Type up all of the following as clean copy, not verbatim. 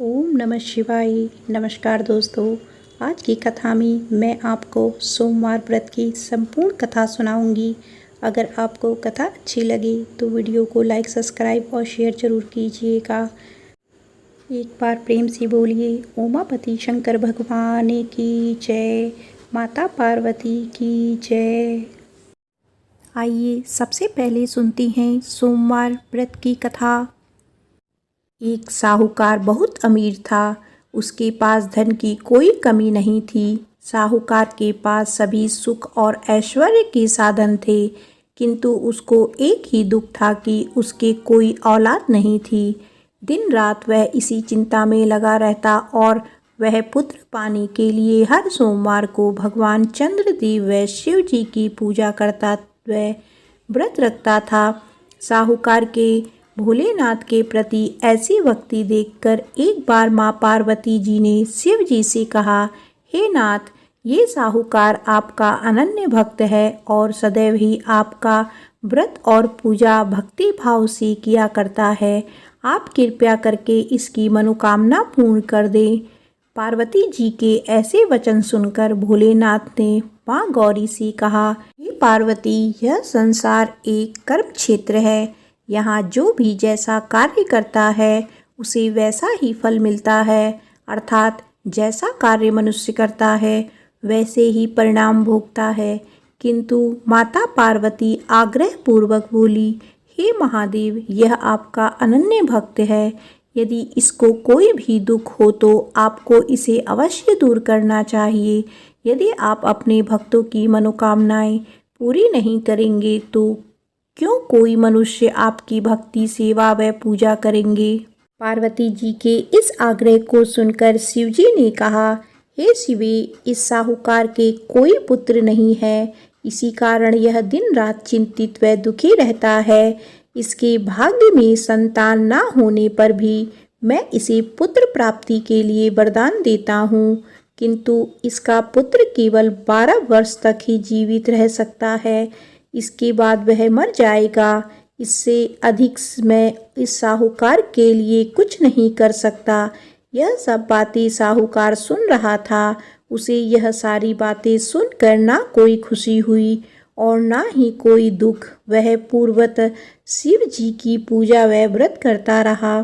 ओम नमः शिवाय। नमस्कार दोस्तों, आज की कथा में मैं आपको सोमवार व्रत की संपूर्ण कथा सुनाऊंगी। अगर आपको कथा अच्छी लगे तो वीडियो को लाइक, सब्सक्राइब और शेयर जरूर कीजिएगा। एक बार प्रेम से बोलिए उमापति शंकर भगवान की जय, माता पार्वती की जय। आइए सबसे पहले सुनते हैं सोमवार व्रत की कथा। एक साहूकार बहुत अमीर था। उसके पास धन की कोई कमी नहीं थी। साहूकार के पास सभी सुख और ऐश्वर्य के साधन थे, किंतु उसको एक ही दुख था कि उसके कोई औलाद नहीं थी। दिन रात वह इसी चिंता में लगा रहता और वह पुत्र पाने के लिए हर सोमवार को भगवान चंद्रदेव व शिव जी की पूजा करता व व्रत रखता था। साहूकार के भोलेनाथ के प्रति ऐसी भक्ति देखकर एक बार माँ पार्वती जी ने शिव जी से कहा, हे नाथ, ये साहूकार आपका अनन्य भक्त है और सदैव ही आपका व्रत और पूजा भक्ति भाव से किया करता है। आप कृपया करके इसकी मनोकामना पूर्ण कर दें। पार्वती जी के ऐसे वचन सुनकर भोलेनाथ ने माँ गौरी से कहा, हे पार्वती, यह संसार एक कर्म क्षेत्र है। यहाँ जो भी जैसा कार्य करता है उसे वैसा ही फल मिलता है, अर्थात जैसा कार्य मनुष्य करता है वैसे ही परिणाम भोगता है। किंतु माता पार्वती आग्रह पूर्वक बोली, हे महादेव, यह आपका अनन्य भक्त है। यदि इसको कोई भी दुख हो तो आपको इसे अवश्य दूर करना चाहिए। यदि आप अपने भक्तों की मनोकामनाएं पूरी नहीं करेंगे तो क्यों कोई मनुष्य आपकी भक्ति, सेवा व पूजा करेंगे। पार्वती जी के इस आग्रह को सुनकर शिवजी ने कहा, हे शिवे, इस साहूकार के कोई पुत्र नहीं है। इसी कारण यह दिन रात चिंतित व दुखी रहता है। इसके भाग्य में संतान ना होने पर भी मैं इसे पुत्र प्राप्ति के लिए वरदान देता हूँ, किंतु इसका पुत्र केवल 12 वर्ष तक ही जीवित रह सकता है। इसके बाद वह मर जाएगा। इससे अधिक मैं इस साहूकार के लिए कुछ नहीं कर सकता। यह सब बातें साहूकार सुन रहा था। उसे यह सारी बातें सुनकर ना कोई खुशी हुई और ना ही कोई दुख। वह पूर्वत शिव जी की पूजा व व्रत करता रहा।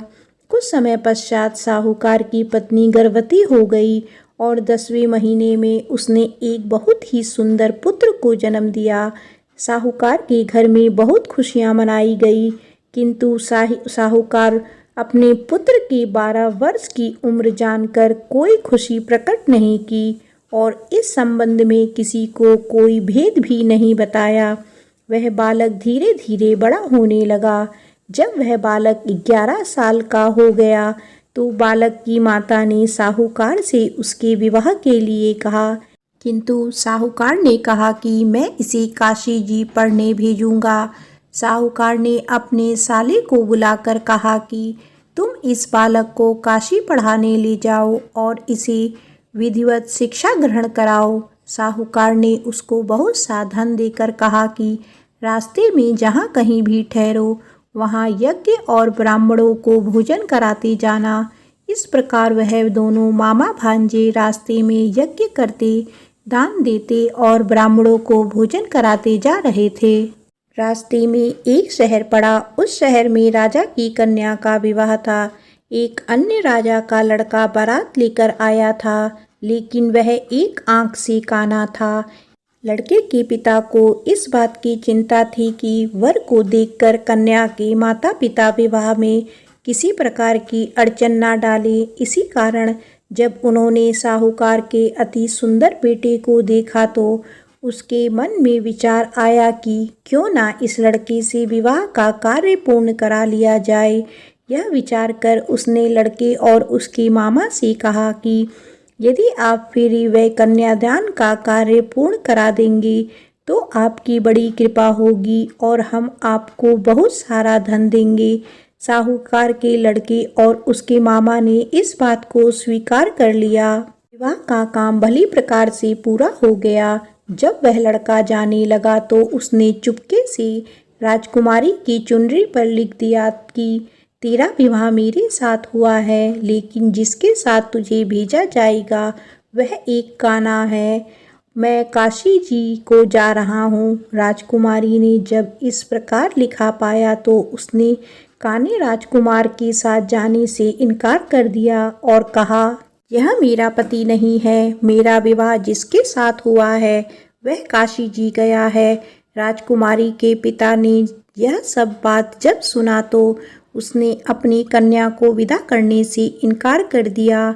कुछ समय पश्चात साहूकार की पत्नी गर्भवती हो गई और 10वें महीने में उसने एक बहुत ही सुंदर पुत्र को जन्म दिया। साहूकार के घर में बहुत खुशियां मनाई गई, किंतु साहूकार अपने पुत्र की 12 वर्ष की उम्र जानकर कोई खुशी प्रकट नहीं की और इस संबंध में किसी को कोई भेद भी नहीं बताया। वह बालक धीरे धीरे बड़ा होने लगा। जब वह बालक 11 साल का हो गया तो बालक की माता ने साहूकार से उसके विवाह के लिए कहा, किंतु साहूकार ने कहा कि मैं इसे काशी जी पढ़ने भेजूंगा। साहूकार ने अपने साले को बुलाकर कहा कि तुम इस बालक को काशी पढ़ाने ले जाओ और इसे विधिवत शिक्षा ग्रहण कराओ। साहूकार ने उसको बहुत सा धन देकर कहा कि रास्ते में जहाँ कहीं भी ठहरो वहाँ यज्ञ और ब्राह्मणों को भोजन कराते जाना। इस प्रकार वह दोनों मामा भांजे रास्ते में यज्ञ करते, दान देते और ब्राह्मणों को भोजन कराते जा रहे थे। रास्ते में एक शहर पड़ा। उस शहर में राजा की कन्या का विवाह था। एक अन्य राजा का लड़का बारात लेकर आया था, लेकिन वह एक आंख से काना था। लड़के के पिता को इस बात की चिंता थी कि वर को देखकर कन्या के माता पिता विवाह में किसी प्रकार की अड़चन ना डाले। इसी कारण जब उन्होंने साहूकार के अति सुंदर बेटे को देखा तो उसके मन में विचार आया कि क्यों ना इस लड़के से विवाह का कार्य पूर्ण करा लिया जाए। यह विचार कर उसने लड़के और उसके मामा से कहा कि यदि आप फेरी व कन्यादान का कार्य पूर्ण करा देंगे तो आपकी बड़ी कृपा होगी और हम आपको बहुत सारा धन देंगे। साहूकार के लड़के और उसके मामा ने इस बात को स्वीकार कर लिया। विवाह का काम भली प्रकार से पूरा हो गया। जब वह लड़का जाने लगा तो उसने चुपके से राजकुमारी की चुनरी पर लिख दिया कि तेरा विवाह मेरे साथ हुआ है, लेकिन जिसके साथ तुझे भेजा जाएगा वह एक कान्हा है। मैं काशी जी को जा रहा हूँ। राजकुमारी ने जब इस प्रकार लिखा पाया तो उसने कान्हे राजकुमार के साथ जाने से इनकार कर दिया और कहा, यह मेरा पति नहीं है। मेरा विवाह जिसके साथ हुआ है वह काशी जी गया है। राजकुमारी के पिता ने यह सब बात जब सुना तो उसने अपनी कन्या को विदा करने से इनकार कर दिया।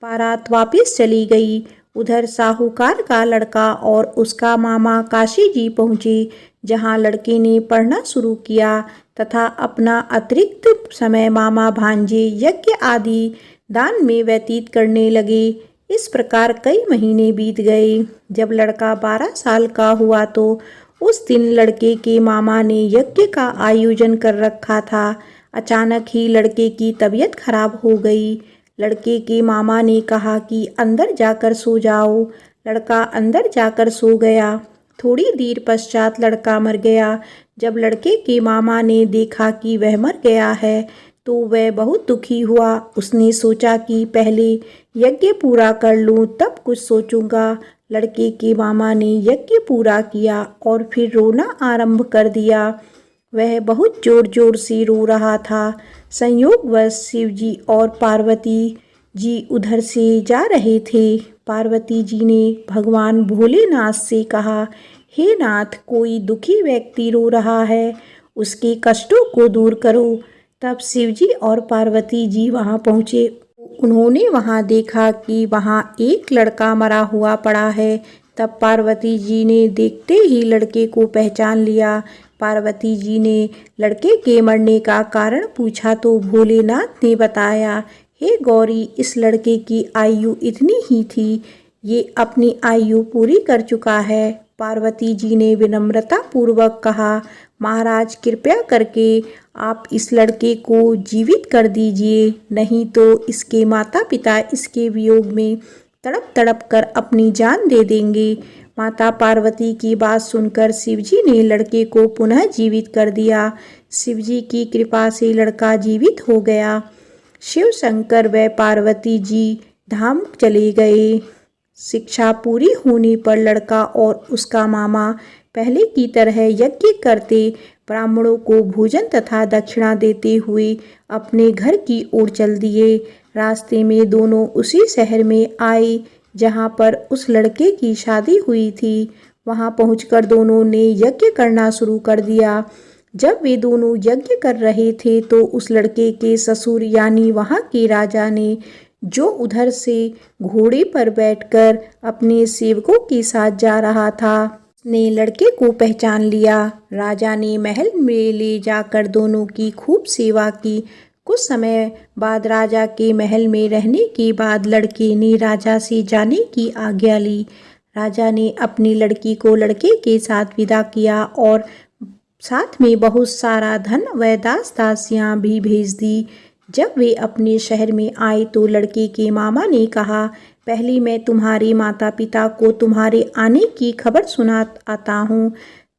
बारात वापस चली गई। उधर साहूकार का लड़का और उसका मामा काशी जी पहुँचे, जहाँ लड़के ने पढ़ना शुरू किया तथा अपना अतिरिक्त समय मामा भांजे यज्ञ आदि दान में व्यतीत करने लगे। इस प्रकार कई महीने बीत गए। जब लड़का 12 साल का हुआ तो उस दिन लड़के के मामा ने यज्ञ का आयोजन कर रखा था। अचानक ही लड़के की तबीयत खराब हो गई। लड़के के मामा ने कहा कि अंदर जाकर सो जाओ। लड़का अंदर जाकर सो गया। थोड़ी देर पश्चात लड़का मर गया। जब लड़के के मामा ने देखा कि वह मर गया है तो वह बहुत दुखी हुआ। उसने सोचा कि पहले यज्ञ पूरा कर लूं, तब कुछ सोचूंगा। लड़के के मामा ने यज्ञ पूरा किया और फिर रोना आरंभ कर दिया। वह बहुत जोर जोर से रो रहा था। संयोगवश शिवजी और पार्वती जी उधर से जा रहे थे। पार्वती जी ने भगवान भोलेनाथ से कहा, हे नाथ, कोई दुखी व्यक्ति रो रहा है, उसके कष्टों को दूर करो। तब शिवजी और पार्वती जी वहां पहुँचे। उन्होंने वहां देखा कि वहां एक लड़का मरा हुआ पड़ा है। तब पार्वती जी ने देखते ही लड़के को पहचान लिया। पार्वती जी ने लड़के के मरने का कारण पूछा तो भोलेनाथ ने बताया, हे गौरी, इस लड़के की आयु इतनी ही थी, ये अपनी आयु पूरी कर चुका है। पार्वती जी ने विनम्रता पूर्वक कहा, महाराज, कृपया करके आप इस लड़के को जीवित कर दीजिए, नहीं तो इसके माता पिता इसके वियोग में तड़प तड़प कर अपनी जान दे देंगे। माता पार्वती की बात सुनकर शिवजी ने लड़के को पुनः जीवित कर दिया। शिवजी की कृपा से लड़का जीवित हो गया। शिव शंकर व पार्वती जी धाम चले गए। शिक्षा पूरी होने पर लड़का और उसका मामा पहले की तरह यज्ञ करते, ब्राह्मणों को भोजन तथा दक्षिणा देते हुए अपने घर की ओर चल दिए। रास्ते में दोनों उसी शहर में आए जहाँ पर उस लड़के की शादी हुई थी। वहाँ पहुंचकर दोनों ने यज्ञ करना शुरू कर दिया। जब वे दोनों यज्ञ कर रहे थे तो उस लड़के के ससुर यानी वहाँ के राजा ने, जो उधर से घोड़े पर बैठकर अपने सेवकों के साथ जा रहा था, ने लड़के को पहचान लिया। राजा ने महल में ले जाकर दोनों की खूब सेवा की। कुछ समय बाद राजा के महल में रहने के बाद लड़के ने राजा से जाने की आज्ञा ली। राजा ने अपनी लड़की को लड़के के साथ विदा किया और साथ में बहुत सारा धन व दास दासियां भी भेज दी। जब वे अपने शहर में आए तो लड़के के मामा ने कहा, पहले मैं तुम्हारे माता पिता को तुम्हारे आने की खबर सुना आता हूँ,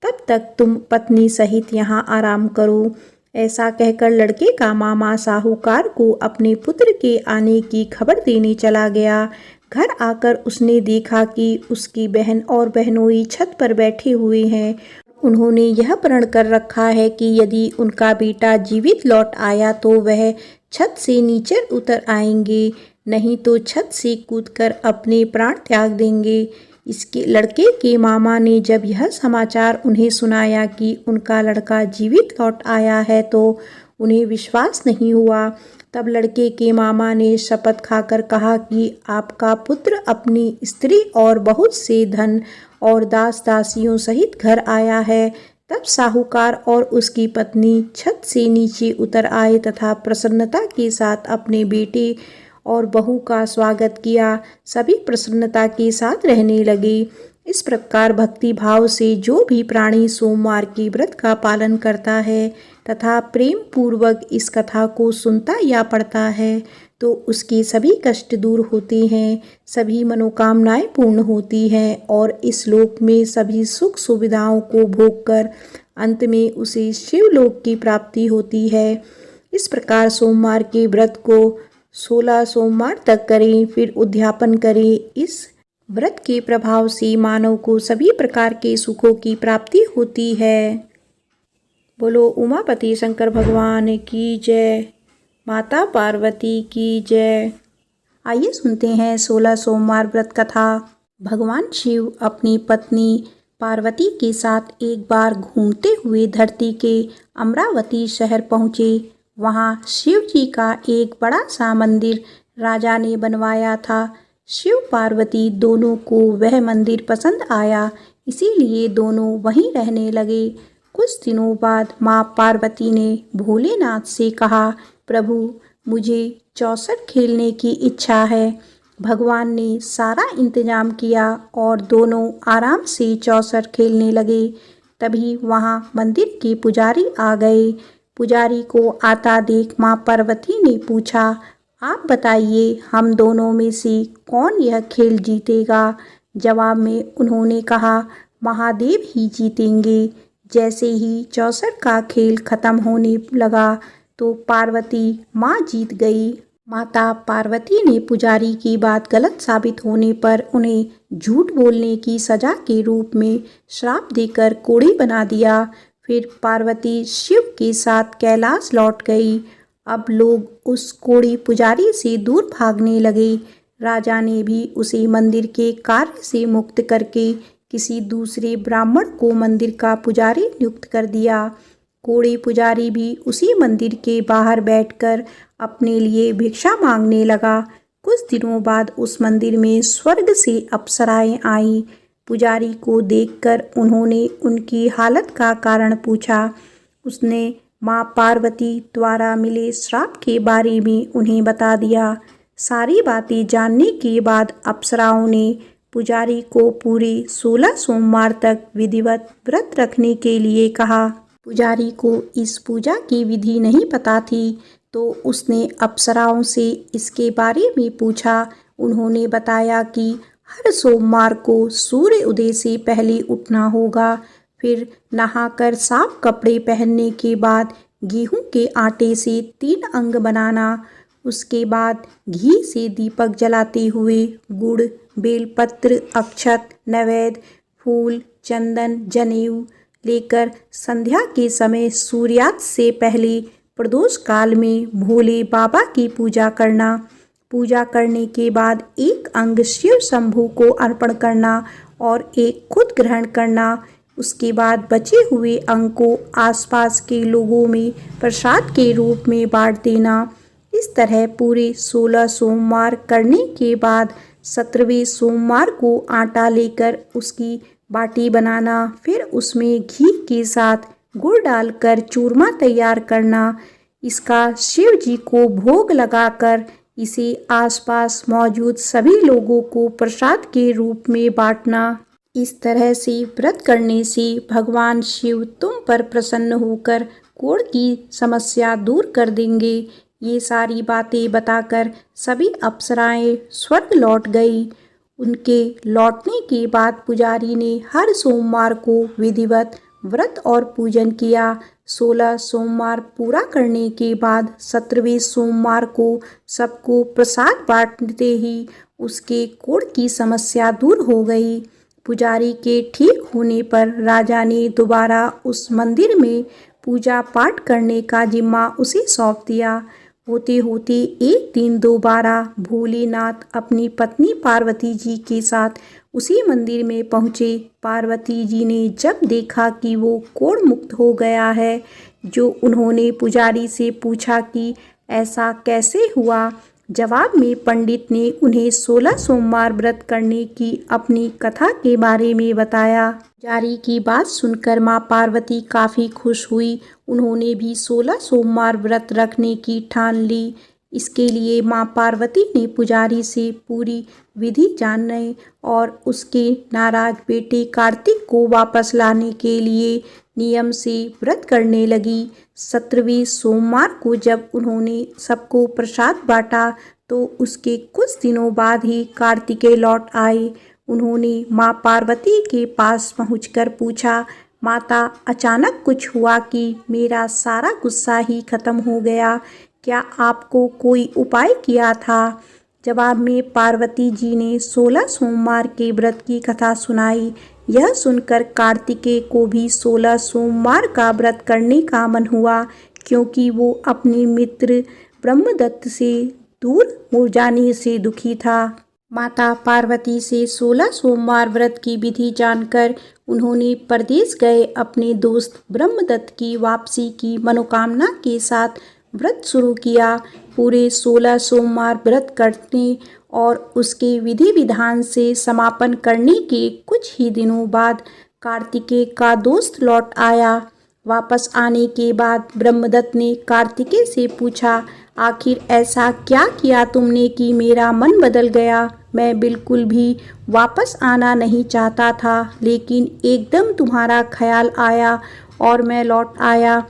तब तक तुम पत्नी सहित यहाँ आराम करो। ऐसा कहकर लड़के का मामा साहूकार को अपने पुत्र के आने की खबर देने चला गया। घर आकर उसने देखा कि उसकी बहन और बहनोई छत पर बैठे हुए हैं। उन्होंने यह प्रण कर रखा है कि यदि उनका बेटा जीवित लौट आया तो वह छत से नीचे उतर आएंगे, नहीं तो छत से कूदकर अपने प्राण त्याग देंगे। इसके लड़के के मामा ने जब यह समाचार उन्हें सुनाया कि उनका लड़का जीवित लौट आया है तो उन्हें विश्वास नहीं हुआ। तब लड़के के मामा ने शपथ खाकर कहा कि आपका पुत्र अपनी स्त्री और बहुत से धन और दास दासियों सहित घर आया है। तब साहूकार और उसकी पत्नी छत से नीचे उतर आए तथा प्रसन्नता के साथ अपने बेटे और बहू का स्वागत किया। सभी प्रसन्नता के साथ रहने लगे। इस प्रकार भक्ति भाव से जो भी प्राणी सोमवार के व्रत का पालन करता है तथा प्रेम पूर्वक इस कथा को सुनता या पढ़ता है तो उसके सभी कष्ट दूर होते हैं, सभी मनोकामनाएं पूर्ण होती हैं और इस लोक में सभी सुख सुविधाओं को भोग कर अंत में उसे शिवलोक की प्राप्ति होती है। इस प्रकार सोमवार के व्रत को 16 सोमवार तक करें, फिर उद्यापन करें। इस व्रत के प्रभाव से मानव को सभी प्रकार के सुखों की प्राप्ति होती है। बोलो उमापति शंकर भगवान की जय, माता पार्वती की जय। आइए सुनते हैं 16 सोमवार व्रत कथा। भगवान शिव अपनी पत्नी पार्वती के साथ एक बार घूमते हुए धरती के अमरावती शहर पहुँचे। वहाँ शिव जी का एक बड़ा सा मंदिर राजा ने बनवाया था। शिव पार्वती दोनों को वह मंदिर पसंद आया, इसीलिए दोनों वहीं रहने लगे। कुछ दिनों बाद माँ पार्वती ने भोलेनाथ से कहा, प्रभु मुझे चौसर खेलने की इच्छा है। भगवान ने सारा इंतजाम किया और दोनों आराम से चौसर खेलने लगे। तभी वहाँ मंदिर के पुजारी आ गए। पुजारी को आता देख माँ पार्वती ने पूछा, आप बताइए हम दोनों में से कौन यह खेल जीतेगा। जवाब में उन्होंने कहा, महादेव ही जीतेंगे। जैसे ही चौसर का खेल खत्म होने लगा तो पार्वती माँ जीत गई। माता पार्वती ने पुजारी की बात गलत साबित होने पर उन्हें झूठ बोलने की सजा के रूप में श्राप देकर कोढ़ी बना दिया। फिर पार्वती शिव के साथ कैलाश लौट गई। अब लोग उस कोढ़ी पुजारी से दूर भागने लगे। राजा ने भी उसे मंदिर के कार्य से मुक्त करके किसी दूसरे ब्राह्मण को मंदिर का पुजारी नियुक्त कर दिया। कोढ़ी पुजारी भी उसी मंदिर के बाहर बैठकर अपने लिए भिक्षा मांगने लगा। कुछ दिनों बाद उस मंदिर में स्वर्ग से अप्सराएं आईं। पुजारी को देखकर उन्होंने उनकी हालत का कारण पूछा। उसने माँ पार्वती द्वारा मिले श्राप के बारे में उन्हें बता दिया। सारी बातें जानने के बाद अप्सराओं ने पुजारी को पूरे 16 सोमवार तक विधिवत व्रत रखने के लिए कहा। पुजारी को इस पूजा की विधि नहीं पता थी, तो उसने अप्सराओं से इसके बारे में पूछा। उन्होंने बताया कि हर सोमवार को सूर्य उदय से पहले उठना होगा। फिर नहाकर साफ कपड़े पहनने के बाद गेहूं के आटे से 3 अंग बनाना। उसके बाद घी से दीपक जलाते हुए गुड़, बेलपत्र, अक्षत, नैवेद्य, फूल, चंदन, जनेऊ लेकर संध्या के समय सूर्यास्त से पहले प्रदोष काल में भोले बाबा की पूजा करना। पूजा करने के बाद एक अंग शिव शंभू को अर्पण करना और एक खुद ग्रहण करना। उसके बाद बचे हुए अंग को आसपास के लोगों में प्रसाद के रूप में बांट देना। इस तरह पूरे 16 सोमवार करने के बाद 17वें सोमवार को आटा लेकर उसकी बाटी बनाना। फिर उसमें घी के साथ गुड़ डालकर चूरमा तैयार करना। इसका शिव जी को भोग लगाकर इसे आसपास मौजूद सभी लोगों को प्रसाद के रूप में बांटना। इस तरह से व्रत करने से भगवान शिव तुम पर प्रसन्न होकर कोढ़ की समस्या दूर कर देंगे। ये सारी बातें बताकर सभी अप्सराएं स्वर्ग लौट गई। उनके लौटने के बाद पुजारी ने हर सोमवार को विधिवत व्रत और पूजन किया। 16 सोमवार पूरा करने के बाद 17वें सोमवार को सबको प्रसाद बांटते ही उसके कोढ़ की समस्या दूर हो गई। पुजारी के ठीक होने पर राजा ने दोबारा उस मंदिर में पूजा पाठ करने का जिम्मा उसे सौंप दिया। होते होते एक दिन दोबारा भोलेनाथ अपनी पत्नी पार्वती जी के साथ उसी मंदिर में पहुँचे। पार्वती जी ने जब देखा कि वो कोढ़ मुक्त हो गया है, जो उन्होंने पुजारी से पूछा कि ऐसा कैसे हुआ। जवाब में पंडित ने उन्हें 16 सोमवार व्रत करने की अपनी कथा के बारे में बताया। पुजारी की बात सुनकर माँ पार्वती काफ़ी खुश हुई। उन्होंने भी 16 सोमवार व्रत रखने की ठान ली। इसके लिए माँ पार्वती ने पुजारी से पूरी विधि जानने और उसके नाराज बेटे कार्तिक को वापस लाने के लिए नियम से व्रत करने लगी। 17वें सोमवार को जब उन्होंने सबको प्रसाद बांटा तो उसके कुछ दिनों बाद ही कार्तिकेय लौट आए। उन्होंने माँ पार्वती के पास पहुंचकर पूछा, माता, अचानक कुछ हुआ कि मेरा सारा गुस्सा ही खत्म हो गया। क्या आपको कोई उपाय किया था? जवाब में पार्वती जी ने 16 सोमवार के व्रत की कथा सुनाई। यह सुनकर कार्तिकेय को भी 16 सोमवार का व्रत करने का मन हुआ, क्योंकि वो अपने मित्र ब्रह्मदत्त से दूर हो जाने से दुखी था। माता पार्वती से 16 सोमवार व्रत की विधि जानकर उन्होंने परदेश गए अपने दोस्त ब्रह्मदत्त की वापसी की मनोकामना के साथ व्रत शुरू किया। पूरे 16 सोमवार व्रत करने और उसके विधि विधान से समापन करने के कुछ ही दिनों बाद कार्तिकेय का दोस्त लौट आया। वापस आने के बाद ब्रह्मदत्त ने कार्तिकेय से पूछा, आखिर ऐसा क्या किया तुमने कि मेरा मन बदल गया? मैं बिल्कुल भी वापस आना नहीं चाहता था, लेकिन एकदम तुम्हारा ख्याल आया और मैं लौट आया।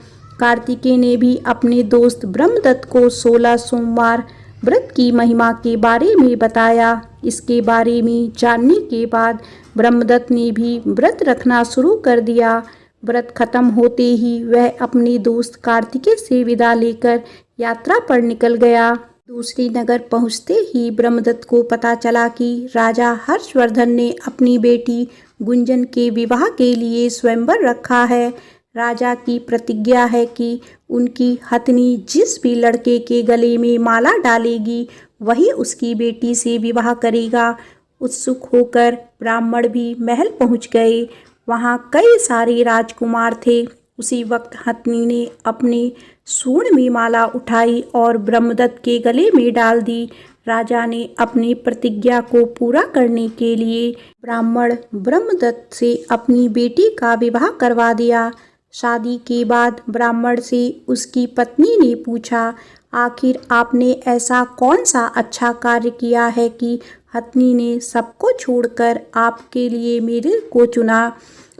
कार्तिकेय ने भी अपने दोस्त ब्रह्मदत्त को 16 सोमवार व्रत की महिमा के बारे में बताया। इसके बारे में जानने के बाद ब्रह्मदत्त ने भी व्रत रखना शुरू कर दिया। व्रत खत्म होते ही वह अपने दोस्त कार्तिकेय से विदा लेकर यात्रा पर निकल गया। दूसरी नगर पहुंचते ही ब्रह्मदत्त को पता चला कि राजा हर्षवर्धन ने अपनी बेटी गुंजन के विवाह के लिए स्वयंवर रखा है। राजा की प्रतिज्ञा है कि उनकी हथनी जिस भी लड़के के गले में माला डालेगी वही उसकी बेटी से विवाह करेगा। उत्सुक होकर ब्राह्मण भी महल पहुंच गए। वहां कई सारे राजकुमार थे। उसी वक्त हथनी ने अपने सूंड में माला उठाई और ब्रह्मदत्त के गले में डाल दी। राजा ने अपनी प्रतिज्ञा को पूरा करने के लिए ब्राह्मण ब्रह्मदत्त से अपनी बेटी का विवाह करवा दिया। शादी के बाद ब्राह्मण से उसकी पत्नी ने पूछा, आखिर आपने ऐसा कौन सा अच्छा कार्य किया है कि हथनी ने सबको छोड़कर आपके लिए मेरे को चुना?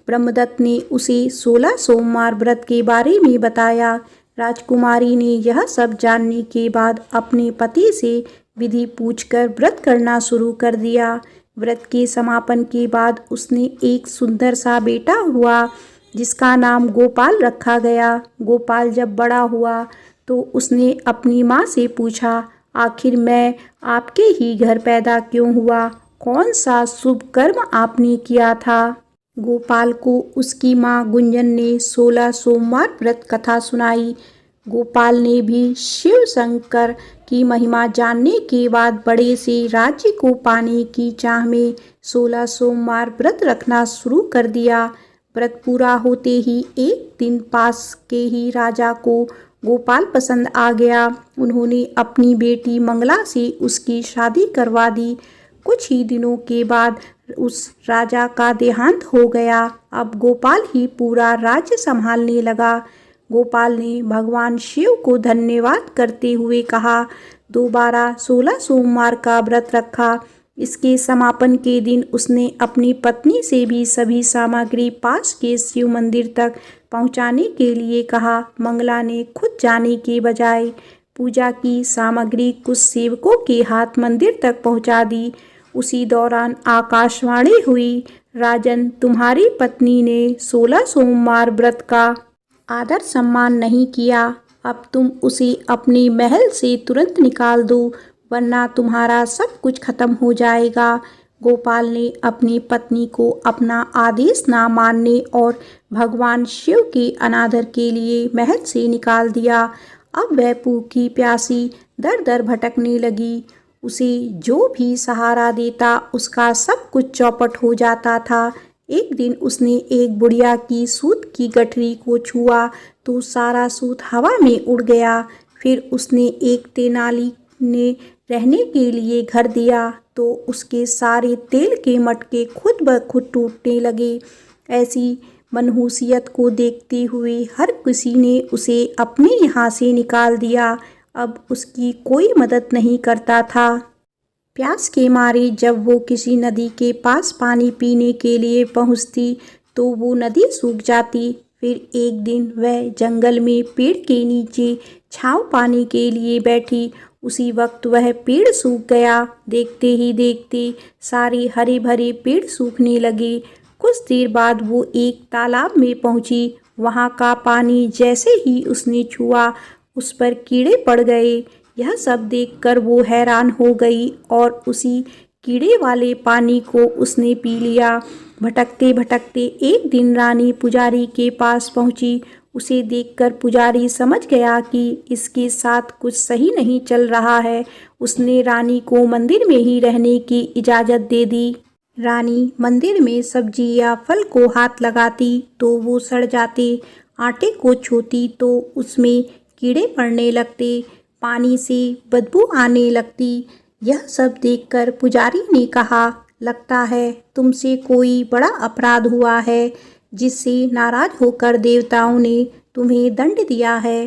ब्रह्मदत्त ने उसे 16 सोमवार व्रत के बारे में बताया। राजकुमारी ने यह सब जानने के बाद अपने पति से विधि पूछकर व्रत करना शुरू कर दिया। व्रत के समापन के बाद उसने एक सुंदर सा बेटा हुआ, जिसका नाम गोपाल रखा गया। गोपाल जब बड़ा हुआ तो उसने अपनी माँ से पूछा, आखिर मैं आपके ही घर पैदा क्यों हुआ? कौन सा शुभ कर्म आपने किया था? गोपाल को उसकी माँ गुंजन ने 16 सोमवार व्रत कथा सुनाई। गोपाल ने भी शिव शंकर की महिमा जानने के बाद बड़े से राज्य को पाने की चाह में 16 सोमवार व्रत रखना शुरू कर दिया। व्रत पूरा होते ही एक दिन पास के ही राजा को गोपाल पसंद आ गया। उन्होंने अपनी बेटी मंगला से उसकी शादी करवा दी। कुछ ही दिनों के बाद उस राजा का देहांत हो गया। अब गोपाल ही पूरा राज्य संभालने लगा। गोपाल ने भगवान शिव को धन्यवाद करते हुए कहा, दोबारा 16 सोमवार का व्रत रखा। इसके समापन के दिन उसने अपनी पत्नी से भी सभी सामग्री पास के शिव मंदिर तक पहुंचाने के लिए कहा। मंगला ने खुद जाने के बजाय पूजा की सामग्री कुछ सेवकों के हाथ मंदिर तक पहुंचा दी। उसी दौरान आकाशवाणी हुई, राजन, तुम्हारी पत्नी ने 16 सोमवार व्रत का आदर सम्मान नहीं किया। अब तुम उसे अपने महल से तुरंत निकाल दो, वरना तुम्हारा सब कुछ खत्म हो जाएगा। गोपाल ने अपनी पत्नी को अपना आदेश ना मानने और भगवान शिव के अनादर के लिए महल से निकाल दिया। अब वह भूखी प्यासी दर दर भटकने लगी। उसे जो भी सहारा देता उसका सब कुछ चौपट हो जाता था। एक दिन उसने एक बुढ़िया की सूत की गठरी को छुआ तो सारा सूत हवा में उड़ गया। फिर उसने एक तेनाली ने रहने के लिए घर दिया तो उसके सारे तेल के मटके खुद ब खुद टूटने लगे। ऐसी मनहूसियत को देखते हुए हर किसी ने उसे अपने यहाँ से निकाल दिया। अब उसकी कोई मदद नहीं करता था। प्यास के मारे जब वो किसी नदी के पास पानी पीने के लिए पहुँचती तो वो नदी सूख जाती। फिर एक दिन वह जंगल में पेड़ के नीचे छाँव पाने के लिए बैठी। उसी वक्त वह पेड़ सूख गया। देखते ही देखते सारे हरे भरे पेड़ सूखने लगे। कुछ देर बाद वो एक तालाब में पहुंची। वहां का पानी जैसे ही उसने छुआ उस पर कीड़े पड़ गए। यह सब देखकर वो हैरान हो गई और उसी कीड़े वाले पानी को उसने पी लिया। भटकते भटकते एक दिन रानी पुजारी के पास पहुंची। उसे देखकर पुजारी समझ गया कि इसके साथ कुछ सही नहीं चल रहा है। उसने रानी को मंदिर में ही रहने की इजाज़त दे दी। रानी मंदिर में सब्जी या फल को हाथ लगाती तो वो सड़ जाते, आटे को छूती तो उसमें कीड़े पड़ने लगते, पानी से बदबू आने लगती। यह सब देखकर पुजारी ने कहा, लगता है तुमसे कोई बड़ा अपराध हुआ है, जिससे नाराज होकर देवताओं ने तुम्हें दंड दिया है।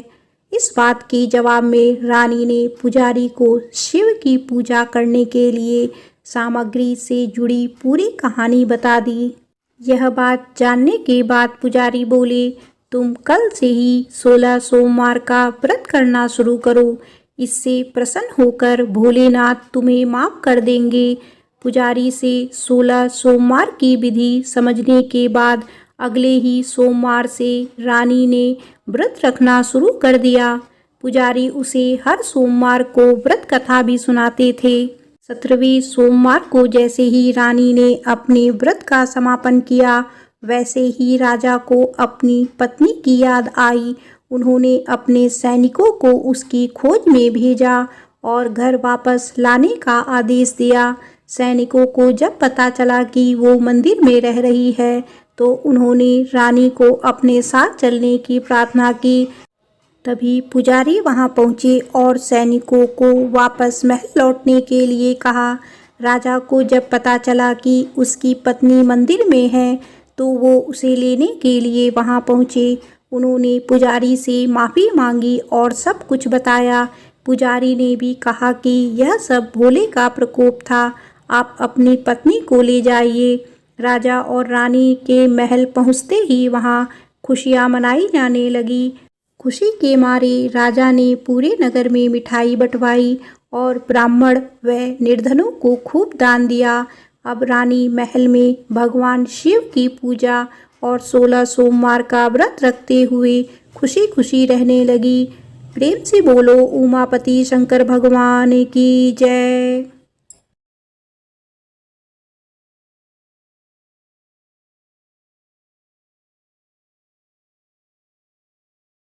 इस बात के जवाब में रानी ने पुजारी को शिव की पूजा करने के लिए सामग्री से जुड़ी पूरी कहानी बता दी। यह बात जानने के बाद पुजारी बोले, तुम कल से ही 16 सोमवार का व्रत करना शुरू करो। इससे प्रसन्न होकर भोलेनाथ तुम्हें माफ कर देंगे। पुजारी से 16 सोमवार की विधि समझने के बाद अगले ही सोमवार से रानी ने व्रत रखना शुरू कर दिया। पुजारी उसे हर सोमवार को व्रत कथा भी सुनाते थे। 17वें सोमवार को जैसे ही रानी ने अपने व्रत का समापन किया, वैसे ही राजा को अपनी पत्नी की याद आई। उन्होंने अपने सैनिकों को उसकी खोज में भेजा और घर वापस लाने का आदेश दिया। सैनिकों को जब पता चला कि वो मंदिर में रह रही है, तो उन्होंने रानी को अपने साथ चलने की प्रार्थना की। तभी पुजारी वहां पहुंचे और सैनिकों को वापस महल लौटने के लिए कहा। राजा को जब पता चला कि उसकी पत्नी मंदिर में है, तो वो उसे लेने के लिए वहां पहुंचे। उन्होंने पुजारी से माफ़ी मांगी और सब कुछ बताया। पुजारी ने भी कहा कि यह सब भोले का प्रकोप था, आप अपनी पत्नी को ले जाइए। राजा और रानी के महल पहुंचते ही वहां खुशियां मनाई जाने लगी। खुशी के मारे राजा ने पूरे नगर में मिठाई बंटवाई और ब्राह्मण व निर्धनों को खूब दान दिया। अब रानी महल में भगवान शिव की पूजा और 16 सोमवार का व्रत रखते हुए खुशी खुशी रहने लगी। प्रेम से बोलो उमापति शंकर भगवान की जय।